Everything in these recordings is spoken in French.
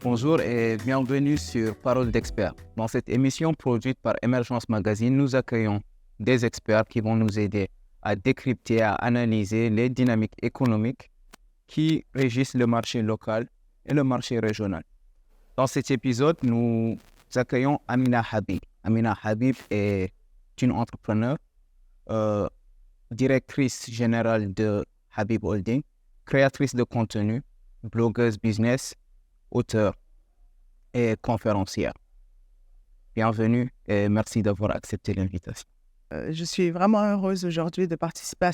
Bonjour et bienvenue sur Parole d'experts. Dans cette émission produite par Emergence Magazine, nous accueillons des experts qui vont nous aider à décrypter, à analyser les dynamiques économiques qui régissent le marché local et le marché régional. Dans cet épisode, nous accueillons Amina Habib. Amina Habib est une entrepreneure, directrice générale de Habib Holding, créatrice de contenu, blogueuse business, auteure et conférencière. Bienvenue et merci d'avoir accepté l'invitation. Je suis vraiment heureuse aujourd'hui de participer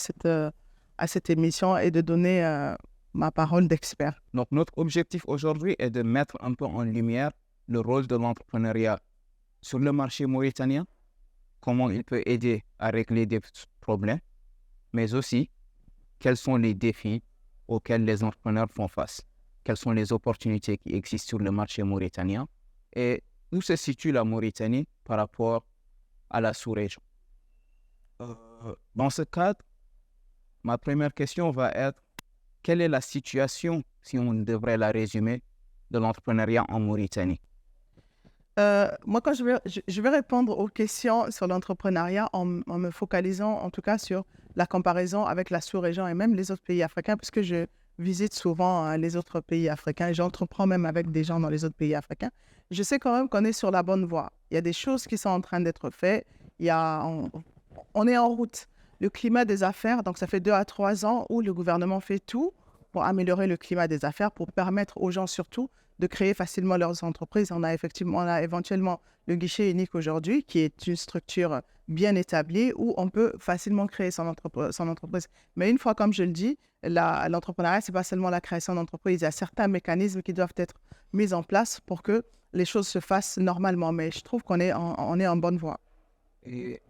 à cette émission et de donner ma parole d'expert. Donc, notre objectif aujourd'hui est de mettre un peu en lumière le rôle de l'entrepreneuriat sur le marché mauritanien, comment il peut aider à régler des problèmes, mais aussi quels sont les défis auxquels les entrepreneurs font face, quelles sont les opportunités qui existent sur le marché mauritanien et où se situe la Mauritanie par rapport à la sous-région. Dans ce cadre, ma première question va être quelle est la situation, si on devrait la résumer, de l'entrepreneuriat en Mauritanie? Moi, quand je vais répondre aux questions sur l'entrepreneuriat en me focalisant en tout cas sur la comparaison avec la sous-région et même les autres pays africains, puisque je visite souvent les autres pays africains et j'entreprends même avec des gens dans les autres pays africains. Je sais quand même qu'on est sur la bonne voie. Il y a des choses qui sont en train d'être faites. On est en route. Le climat des affaires, donc ça fait 2 à 3 ans où le gouvernement fait tout pour améliorer le climat des affaires, pour permettre aux gens surtout de créer facilement leurs entreprises. On a éventuellement le guichet unique aujourd'hui, qui est une structure bien établie où on peut facilement créer son entreprise. Mais une fois, comme je le dis, l'entrepreneuriat, ce n'est pas seulement la création d'entreprise. Il y a certains mécanismes qui doivent être mis en place pour que les choses se fassent normalement. Mais je trouve qu'on est en bonne voie. Et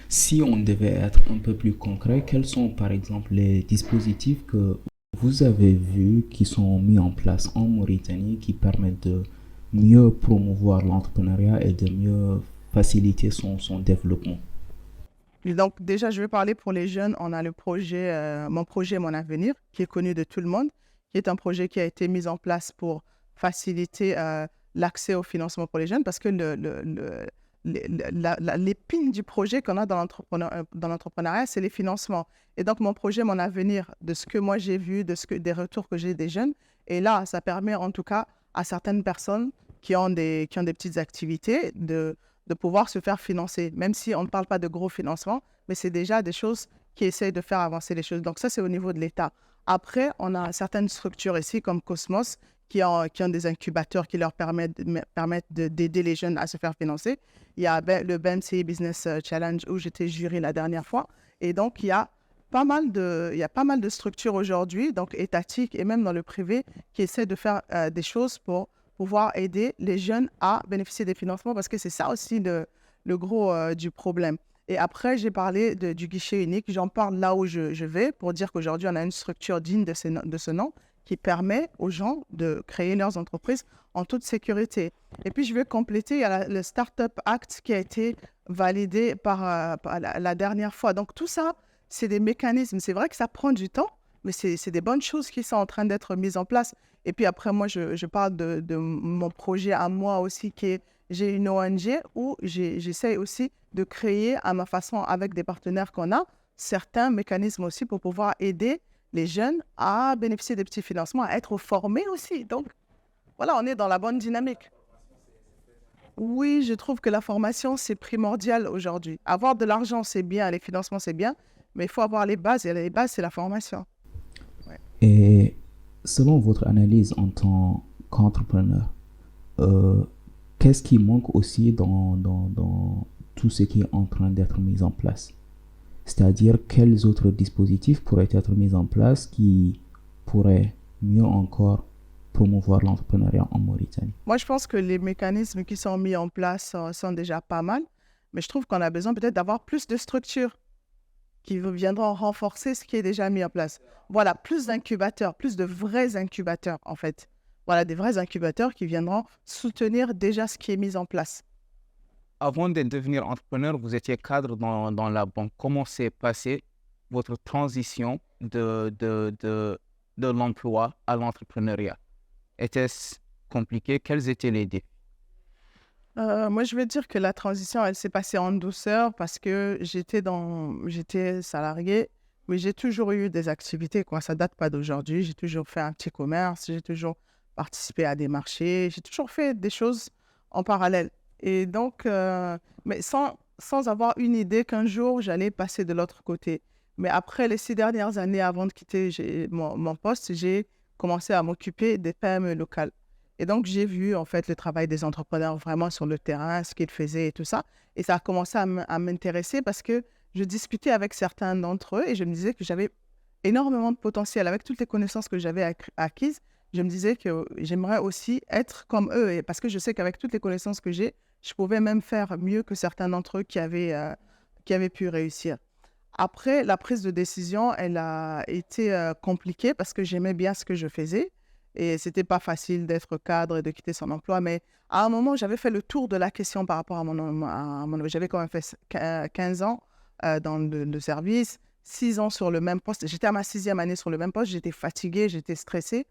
si on devait être un peu plus concret, quels sont par exemple les dispositifs que vous avez vus qui sont mis en place en Mauritanie qui permettent de mieux promouvoir l'entrepreneuriat et de mieux faciliter son développement? Et donc, déjà, je vais parler pour les jeunes. On a le projet, mon projet, mon avenir, qui est connu de tout le monde, qui est un projet qui a été mis en place pour faciliter l'accès au financement pour les jeunes, parce que l'épine du projet qu'on a dans l'entrepreneuriat, c'est les financements. Et donc, mon projet, mon avenir, de ce que moi j'ai vu, des retours que j'ai des jeunes, et là, ça permet en tout cas à certaines personnes qui ont des petites activités de pouvoir se faire financer, même si on ne parle pas de gros financement, mais c'est déjà des choses qui essayent de faire avancer les choses. Donc ça, c'est au niveau de l'État. Après, on a certaines structures ici, comme Cosmos, qui ont des incubateurs qui leur permettent d'aider les jeunes à se faire financer. Il y a le BNC Business Challenge où j'étais jury la dernière fois. Et donc, il y a pas mal de structures aujourd'hui, donc étatiques et même dans le privé, qui essaient de faire des choses pour pouvoir aider les jeunes à bénéficier des financements, parce que c'est ça aussi le gros du problème. Et après, j'ai parlé du guichet unique. J'en parle là où je vais pour dire qu'aujourd'hui, on a une structure digne de ce nom qui permet aux gens de créer leurs entreprises en toute sécurité. Et puis, je vais compléter, il y a le Startup Act qui a été validé par la dernière fois. Donc, tout ça, c'est des mécanismes. C'est vrai que ça prend du temps, mais c'est des bonnes choses qui sont en train d'être mises en place. Et puis après, moi, je parle de mon projet à moi aussi, j'ai une ONG où j'essaie aussi de créer à ma façon, avec des partenaires qu'on a, certains mécanismes aussi pour pouvoir aider les jeunes à bénéficier des petits financements, à être formés aussi. Donc, voilà, on est dans la bonne dynamique. Oui, je trouve que la formation, c'est primordial aujourd'hui. Avoir de l'argent, c'est bien, les financements, c'est bien, mais il faut avoir les bases, et les bases, c'est la formation. Ouais. Et selon votre analyse en tant qu'entrepreneur, qu'est-ce qui manque aussi dans tout ce qui est en train d'être mis en place? C'est-à-dire, quels autres dispositifs pourraient être mis en place qui pourraient mieux encore promouvoir l'entrepreneuriat en Mauritanie? Moi, je pense que les mécanismes qui sont mis en place sont déjà pas mal, mais je trouve qu'on a besoin peut-être d'avoir plus de structures qui viendront renforcer ce qui est déjà mis en place. Voilà, plus d'incubateurs, plus de vrais incubateurs, en fait. Voilà, des vrais incubateurs qui viendront soutenir déjà ce qui est mis en place. Avant de devenir entrepreneur, vous étiez cadre dans la banque. Comment s'est passée votre transition de l'emploi à l'entrepreneuriat? Était-ce compliqués. Quels étaient les défis? Moi, je vais dire que la transition, elle s'est passée en douceur parce que j'étais salariée, mais j'ai toujours eu des activités, quoi. Ça date pas d'aujourd'hui. J'ai toujours fait un petit commerce, j'ai toujours participé à des marchés, j'ai toujours fait des choses en parallèle. Et donc, mais sans avoir une idée qu'un jour, j'allais passer de l'autre côté. Mais après les 6 dernières années, avant de quitter mon poste, j'ai commencé à m'occuper des PME locales. Et donc, j'ai vu en fait le travail des entrepreneurs vraiment sur le terrain, ce qu'ils faisaient et tout ça. Et ça a commencé à m'intéresser parce que je discutais avec certains d'entre eux et je me disais que j'avais énormément de potentiel. Avec toutes les connaissances que j'avais acquises, je me disais que j'aimerais aussi être comme eux. Et parce que je sais qu'avec toutes les connaissances que j'ai, je pouvais même faire mieux que certains d'entre eux qui avaient pu réussir. Après, la prise de décision, elle a été compliquée parce que j'aimais bien ce que je faisais. Et c'était pas facile d'être cadre et de quitter son emploi. Mais à un moment, j'avais fait le tour de la question par rapport j'avais quand même fait 15 ans dans le service, 6 ans sur le même poste. J'étais à ma 6e année sur le même poste. J'étais fatiguée, j'étais stressée.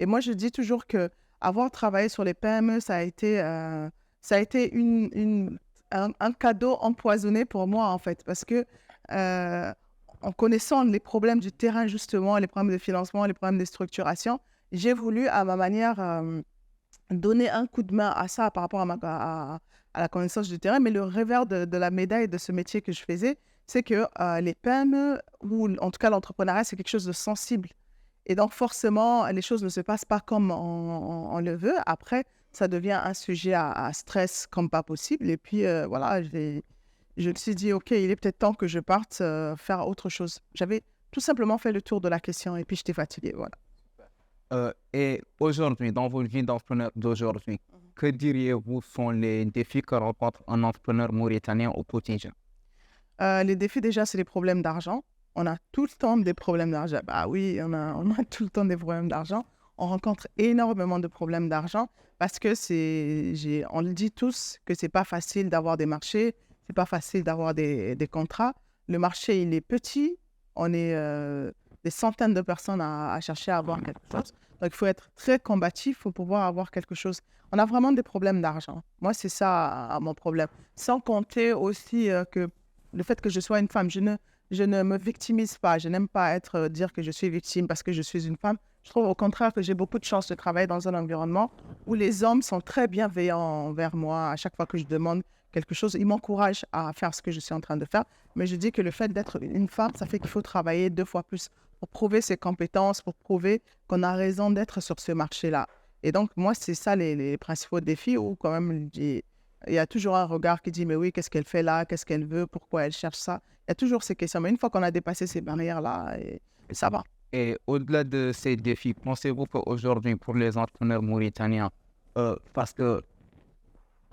Et moi, je dis toujours que avoir travaillé sur les PME, ça a été un cadeau empoisonné pour moi, en fait. Parce que euh, en connaissant les problèmes du terrain, justement, les problèmes de financement, les problèmes de structuration, j'ai voulu, à ma manière, donner un coup de main à ça par rapport à la connaissance du terrain. Mais le revers de la médaille de ce métier que je faisais, c'est que les PME, ou en tout cas l'entrepreneuriat, c'est quelque chose de sensible. Et donc, forcément, les choses ne se passent pas comme on le veut. Après, ça devient un sujet à stress comme pas possible. Et puis, voilà, je me suis dit, OK, il est peut-être temps que je parte faire autre chose. J'avais tout simplement fait le tour de la question et puis j'étais fatiguée, voilà. Et aujourd'hui, dans votre vie d'entrepreneur d'aujourd'hui, que diriez-vous sont les défis que rencontre un entrepreneur mauritanien au quotidien? Les défis, déjà, c'est les problèmes d'argent. On a tout le temps des problèmes d'argent. Bah oui, on a tout le temps des problèmes d'argent. On rencontre énormément de problèmes d'argent parce que on le dit tous que c'est pas facile d'avoir des marchés, c'est pas facile d'avoir des contrats. Le marché, il est petit. On est des centaines de personnes à chercher à avoir quelque chose. Donc, il faut être très combatif pour pouvoir avoir quelque chose. On a vraiment des problèmes d'argent. Moi, c'est ça mon problème. Sans compter aussi que le fait que je sois une femme, je ne me victimise pas. Je n'aime pas dire que je suis victime parce que je suis une femme. Je trouve au contraire que j'ai beaucoup de chance de travailler dans un environnement où les hommes sont très bienveillants envers moi. À chaque fois que je demande quelque chose, ils m'encouragent à faire ce que je suis en train de faire. Mais je dis que le fait d'être une femme, ça fait qu'il faut travailler 2 fois plus pour prouver ses compétences, pour prouver qu'on a raison d'être sur ce marché-là. Et donc, moi, c'est ça les principaux défis où quand même, il y a toujours un regard qui dit, mais oui, qu'est-ce qu'elle fait là? Qu'est-ce qu'elle veut? Pourquoi elle cherche ça? Il y a toujours ces questions. Mais une fois qu'on a dépassé ces barrières-là, et ça va. Et au-delà de ces défis, pensez-vous qu'aujourd'hui, pour les entrepreneurs mauritaniens, parce que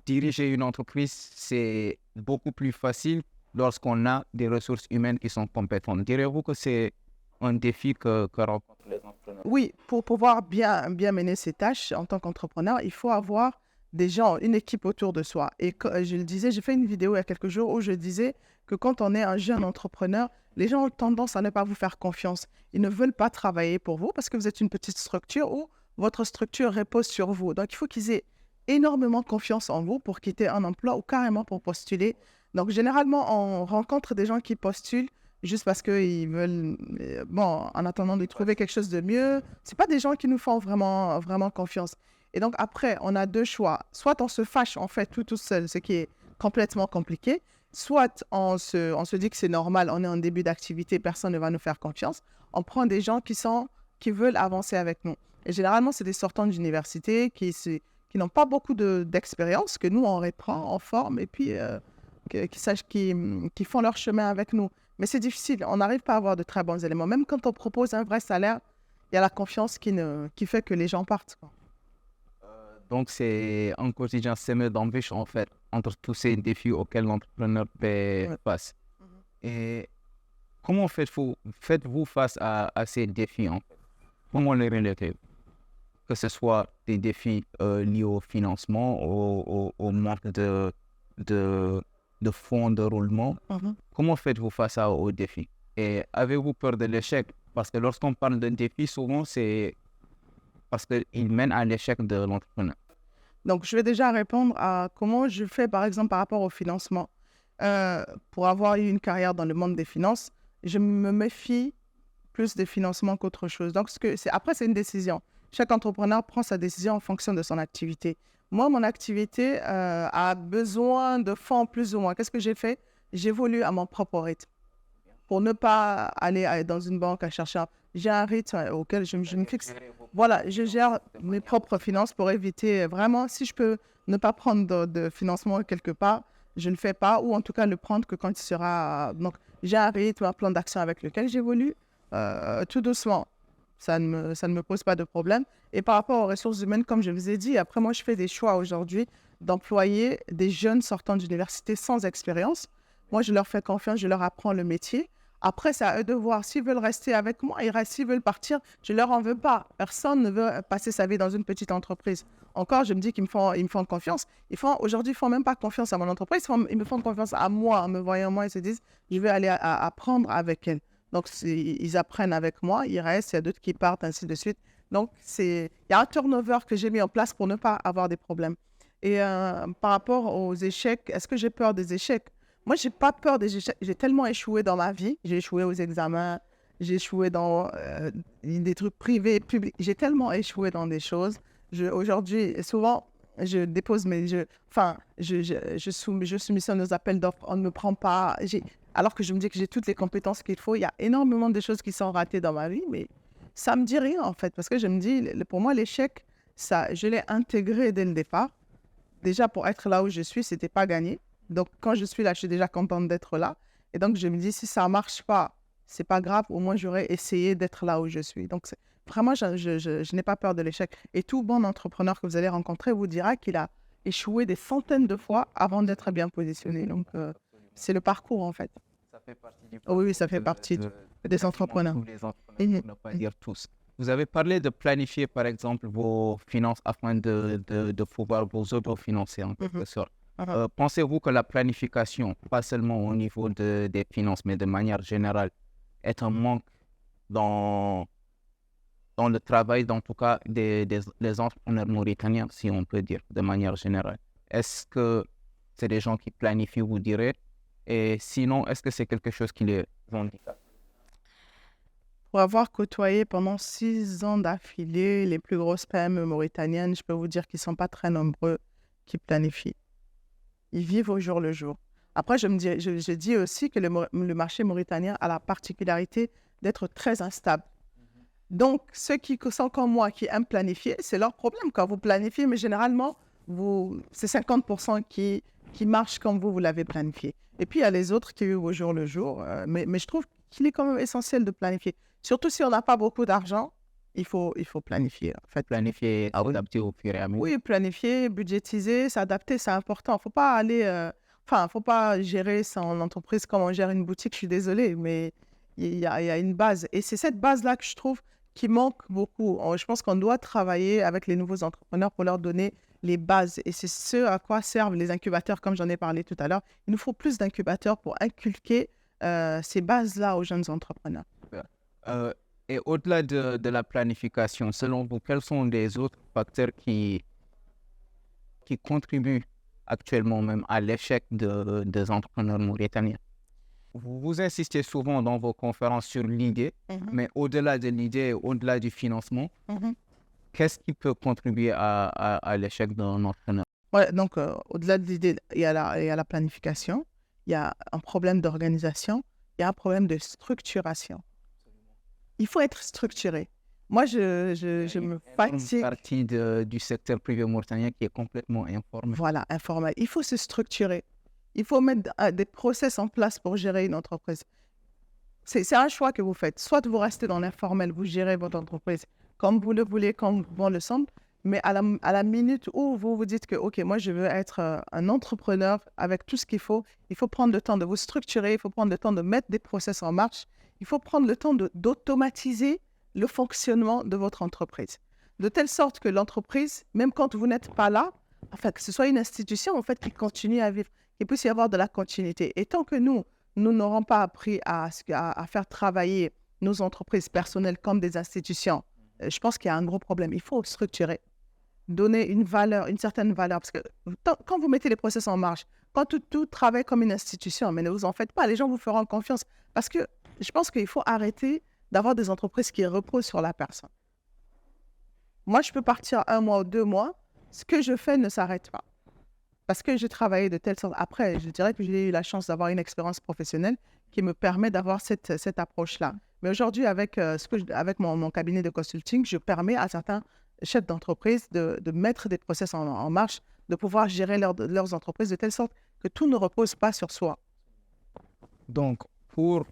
diriger une entreprise, c'est beaucoup plus facile lorsqu'on a des ressources humaines qui sont compétentes. Direz-vous que c'est un défi que rencontrent les entrepreneurs? Oui, pour pouvoir bien mener ses tâches en tant qu'entrepreneur, il faut avoir des gens, une équipe autour de soi. Et je le disais, j'ai fait une vidéo il y a quelques jours où je disais que quand on est un jeune entrepreneur, les gens ont tendance à ne pas vous faire confiance. Ils ne veulent pas travailler pour vous parce que vous êtes une petite structure où votre structure repose sur vous. Donc, il faut qu'ils aient énormément confiance en vous pour quitter un emploi ou carrément pour postuler. Donc, généralement, on rencontre des gens qui postulent juste parce qu'ils veulent, bon, en attendant de trouver quelque chose de mieux. Ce pas des gens qui nous font vraiment, vraiment confiance. Et donc, après, on a 2 choix. Soit on se fâche, on fait tout seul, ce qui est complètement compliqué. Soit on se dit que c'est normal, on est en début d'activité, personne ne va nous faire confiance. On prend des gens qui veulent avancer avec nous. Et généralement, c'est des sortants d'université qui n'ont pas beaucoup d'expérience, que nous, on reprend, on forme, et puis qui font leur chemin avec nous. Mais c'est difficile, on n'arrive pas à avoir de très bons éléments. Même quand on propose un vrai salaire, il y a la confiance qui fait que les gens partent, quoi. Donc, c'est un quotidien semé d'embûches, en fait, entre tous ces défis auxquels l'entrepreneur fait face. Et comment faites-vous face à ces défis, en fait? Comment les relevez? Que ce soit des défis liés au financement, au manque de fonds de roulement. Comment faites-vous face aux défis? Et avez-vous peur de l'échec? Parce que lorsqu'on parle d'un défi, souvent, c'est parce qu'il mène à l'échec de l'entrepreneur. Donc, je vais déjà répondre à comment je fais, par exemple, par rapport au financement. Pour avoir eu une carrière dans le monde des finances, je me méfie plus des financements qu'autre chose. Donc, après, c'est une décision. Chaque entrepreneur prend sa décision en fonction de son activité. Moi, mon activité a besoin de fonds plus ou moins. Qu'est-ce que j'ai fait? J'évolue à mon propre rythme pour ne pas aller dans une banque à chercher. J'ai un rythme auquel je me fixe. Voilà, je gère mes propres finances pour éviter vraiment, si je peux ne pas prendre de financement quelque part, je ne le fais pas, ou en tout cas le prendre que quand il sera... Donc, j'ai un rythme, un plan d'action avec lequel j'évolue tout doucement. Ça ne me pose pas de problème. Et par rapport aux ressources humaines, comme je vous ai dit, après moi, je fais des choix aujourd'hui d'employer des jeunes sortant d'université sans expérience. Moi, je leur fais confiance, je leur apprends le métier. Après, c'est à eux de voir. S'ils veulent rester avec moi, ils restent. S'ils veulent partir, je ne leur en veux pas. Personne ne veut passer sa vie dans une petite entreprise. Encore, je me dis qu'ils me font confiance. Aujourd'hui, ils ne font même pas confiance à mon entreprise. Ils me font confiance à moi. En me voyant moi, ils se disent, je vais aller apprendre avec elle. Donc, ils apprennent avec moi. Ils restent. Il y a d'autres qui partent, ainsi de suite. Donc, il y a un turnover que j'ai mis en place pour ne pas avoir des problèmes. Et par rapport aux échecs, est-ce que j'ai peur des échecs? Moi, je n'ai pas peur des échecs. J'ai tellement échoué dans ma vie. J'ai échoué aux examens. J'ai échoué dans des trucs privés, publics. J'ai tellement échoué dans des choses. Aujourd'hui, souvent, je dépose je soumissionne aux appels d'offres. On ne me prend pas. Alors que je me dis que j'ai toutes les compétences qu'il faut. Il y a énormément de choses qui sont ratées dans ma vie, mais ça ne me dit rien, en fait. Parce que je me dis, pour moi, l'échec, je l'ai intégré dès le départ. Déjà, pour être là où je suis, ce n'était pas gagné. Donc, quand je suis là, je suis déjà contente d'être là. Et donc, je me dis, si ça ne marche pas, ce n'est pas grave. Au moins, j'aurais essayé d'être là où je suis. Donc, vraiment, je n'ai pas peur de l'échec. Et tout bon entrepreneur que vous allez rencontrer vous dira qu'il a échoué des centaines de fois avant d'être bien positionné. Donc, c'est le parcours, en fait. Ça fait partie du Oui, ça fait partie des entrepreneurs. Tous les entrepreneurs, pour ne pas dire tous. Vous avez parlé de planifier, par exemple, vos finances afin de pouvoir vous autofinancer, en quelque sorte. Pensez-vous que la planification, pas seulement au niveau des finances, mais de manière générale, est un manque dans le travail, en tout cas, des entrepreneurs mauritaniens, si on peut dire, de manière générale? Est-ce que c'est des gens qui planifient, vous direz? Et sinon, est-ce que c'est quelque chose qui les handicape? Pour avoir côtoyé pendant 6 ans d'affilée les plus grosses PME mauritaniennes, je peux vous dire qu'ils ne sont pas très nombreux qui planifient. Ils vivent au jour le jour. Après, je dis aussi que le marché mauritanien a la particularité d'être très instable. Donc, ceux qui sont comme moi, qui aiment planifier, c'est leur problème quand vous planifiez, mais généralement, c'est 50% qui marchent comme vous l'avez planifié. Et puis, il y a les autres qui vivent au jour le jour. Mais je trouve qu'il est quand même essentiel de planifier. Surtout si on n'a pas beaucoup d'argent, il faut planifier. En fait. Planifier, s'adapter au fur et à mesure. Oui, planifier, budgétiser, s'adapter, c'est important. Il ne faut pas faut pas gérer son entreprise comme on gère une boutique, je suis désolée, mais il y a une base. Et c'est cette base-là que je trouve qui manque beaucoup. Je pense qu'on doit travailler avec les nouveaux entrepreneurs pour leur donner les bases. Et c'est ce à quoi servent les incubateurs, comme j'en ai parlé tout à l'heure. Il nous faut plus d'incubateurs pour inculquer ces bases-là aux jeunes entrepreneurs. Et au-delà de la planification, selon vous, quels sont les autres facteurs qui contribuent actuellement même à l'échec des entrepreneurs mauritaniens? Vous insistez souvent dans vos conférences sur l'idée, mais au-delà de l'idée, au-delà du financement, qu'est-ce qui peut contribuer à l'échec d'un entrepreneur? Ouais, donc, au-delà de l'idée, il y a la planification, il y a un problème d'organisation, il y a un problème de structuration. Il faut être structuré. Moi, je me fatigue. Une partie du secteur privé mauritanien qui est complètement informel. Voilà, informel. Il faut se structurer. Il faut mettre des process en place pour gérer une entreprise. C'est un choix que vous faites. Soit vous restez dans l'informel, vous gérez votre entreprise comme vous le voulez, comme bon le semble, mais à la minute où vous vous dites que, OK, moi, je veux être un entrepreneur avec tout ce qu'il faut prendre le temps de vous structurer, il faut prendre le temps de mettre des process en marche, il faut prendre le temps d'automatiser le fonctionnement de votre entreprise. De telle sorte que l'entreprise, même quand vous n'êtes pas là, enfin, que ce soit une institution, en fait, qui continue à vivre, qu'il puisse y avoir de la continuité. Et tant que nous n'aurons pas appris à faire travailler nos entreprises personnelles comme des institutions je pense qu'il y a un gros problème. Il faut structurer, donner une valeur, une certaine valeur. Parce que quand vous mettez les process en marche, quand tout travaille comme une institution, mais ne vous en faites pas, les gens vous feront confiance. Parce que je pense qu'il faut arrêter d'avoir des entreprises qui reposent sur la personne. Moi, je peux partir 1 mois ou 2 mois, ce que je fais ne s'arrête pas. Parce que j'ai travaillé de telle sorte. Après, je dirais que j'ai eu la chance d'avoir une expérience professionnelle qui me permet d'avoir cette approche-là. Mais aujourd'hui, avec mon cabinet de consulting, je permets à certains chefs d'entreprise de mettre des process en marche, de pouvoir gérer leurs entreprises de telle sorte que tout ne repose pas sur soi. Donc, pour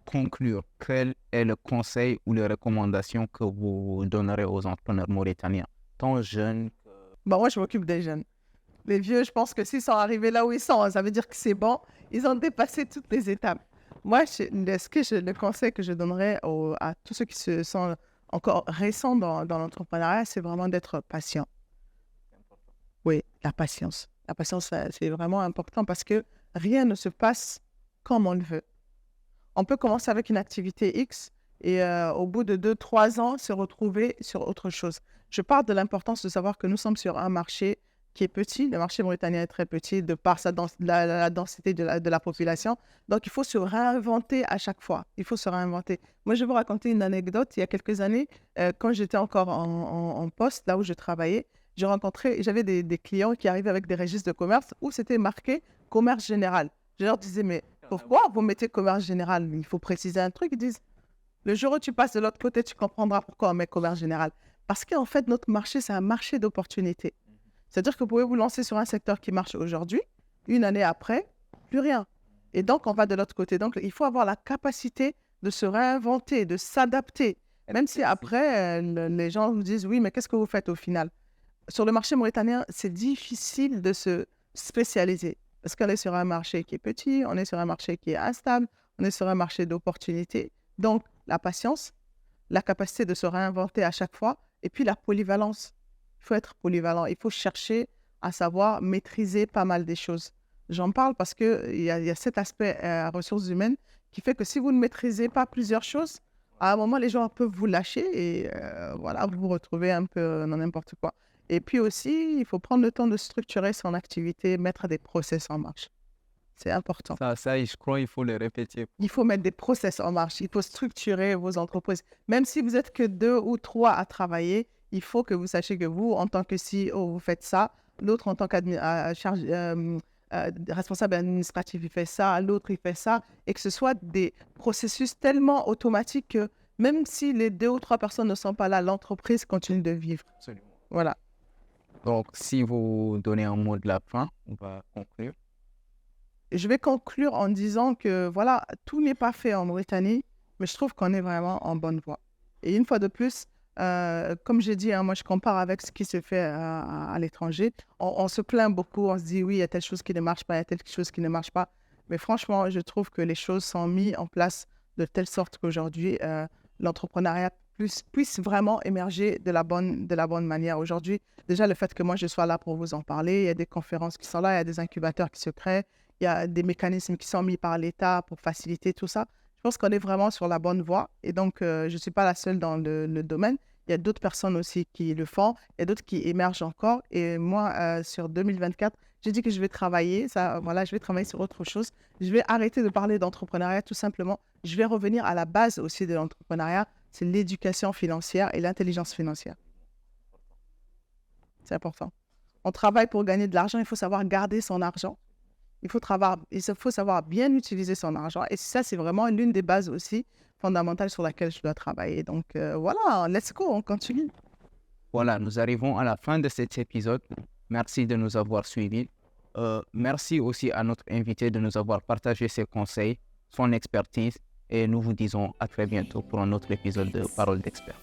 conclure, quel est le conseil ou les recommandations que vous donnerez aux entrepreneurs mauritaniens, tant jeunes que... Moi, je m'occupe des jeunes. Les vieux, je pense que s'ils sont arrivés là où ils sont, ça veut dire que c'est bon. Ils ont dépassé toutes les étapes. Moi, le conseil que je donnerais à tous ceux qui se sont encore récents dans l'entrepreneuriat, c'est vraiment d'être patient. Oui, la patience. La patience, c'est vraiment important parce que rien ne se passe comme on le veut. On peut commencer avec une activité X et au bout de 2-3 ans, se retrouver sur autre chose. Je parle de l'importance de savoir que nous sommes sur un marché qui est petit. Le marché mauritanien est très petit de par la densité de la population. Donc, il faut se réinventer à chaque fois. Il faut se réinventer. Moi, je vais vous raconter une anecdote. Il y a quelques années, quand j'étais encore en poste, là où je travaillais, j'avais des clients qui arrivaient avec des registres de commerce où c'était marqué « commerce général ». Je leur disais « Mais pourquoi vous mettez commerce général ?» Il faut préciser un truc. Ils disent « Le jour où tu passes de l'autre côté, tu comprendras pourquoi on met commerce général. » Parce qu'en fait, notre marché, c'est un marché d'opportunités. C'est-à-dire que vous pouvez vous lancer sur un secteur qui marche aujourd'hui, une année après, plus rien. Et donc, on va de l'autre côté. Donc, il faut avoir la capacité de se réinventer, de s'adapter. Même si après, les gens vous disent « Oui, mais qu'est-ce que vous faites au final ?» Sur le marché mauritanien, c'est difficile de se spécialiser. Parce qu'on est sur un marché qui est petit, on est sur un marché qui est instable, on est sur un marché d'opportunités. Donc, la patience, la capacité de se réinventer à chaque fois, et puis la polyvalence. Il faut être polyvalent. Il faut chercher à savoir maîtriser pas mal des choses. J'en parle parce qu'il y a cet aspect ressources humaines qui fait que si vous ne maîtrisez pas plusieurs choses, à un moment, les gens peuvent vous lâcher et voilà, vous vous retrouvez un peu dans n'importe quoi. Et puis aussi, il faut prendre le temps de structurer son activité, mettre des process en marche. C'est important. Ça, je crois qu'il faut le répéter. Il faut mettre des process en marche. Il faut structurer vos entreprises. Même si vous n'êtes que 2 ou 3 à travailler, il faut que vous sachiez que vous, en tant que CEO, vous faites ça. L'autre, en tant que responsable administratif, il fait ça. L'autre, il fait ça. Et que ce soit des processus tellement automatiques que même si les 2 ou 3 personnes ne sont pas là, l'entreprise continue de vivre. Absolument. Voilà. Donc, si vous donnez un mot de la fin, on va conclure. Je vais conclure en disant que voilà, tout n'est pas fait en Mauritanie, mais je trouve qu'on est vraiment en bonne voie. Et une fois de plus, comme j'ai dit, moi je compare avec ce qui se fait à l'étranger. On se plaint beaucoup, on se dit oui, il y a telle chose qui ne marche pas, il y a telle chose qui ne marche pas. Mais franchement, je trouve que les choses sont mises en place de telle sorte qu'aujourd'hui, l'entrepreneuriat puisse vraiment émerger de la bonne manière. Aujourd'hui, déjà le fait que moi je sois là pour vous en parler, il y a des conférences qui sont là, il y a des incubateurs qui se créent, il y a des mécanismes qui sont mis par l'État pour faciliter tout ça. Je pense qu'on est vraiment sur la bonne voie. Et donc, je ne suis pas la seule dans le domaine. Il y a d'autres personnes aussi qui le font. Il y a d'autres qui émergent encore. Et moi, sur 2024, j'ai dit que je vais travailler. Je vais travailler sur autre chose. Je vais arrêter de parler d'entrepreneuriat tout simplement. Je vais revenir à la base aussi de l'entrepreneuriat. C'est l'éducation financière et l'intelligence financière. C'est important. On travaille pour gagner de l'argent. Il faut savoir garder son argent. Il faut savoir bien utiliser son argent. Et ça, c'est vraiment l'une des bases aussi fondamentales sur laquelle je dois travailler. Donc, voilà, let's go, on continue. Voilà, nous arrivons à la fin de cet épisode. Merci de nous avoir suivis. Merci aussi à notre invité de nous avoir partagé ses conseils, son expertise. Et nous vous disons à très bientôt pour un autre épisode de Parole d'expert.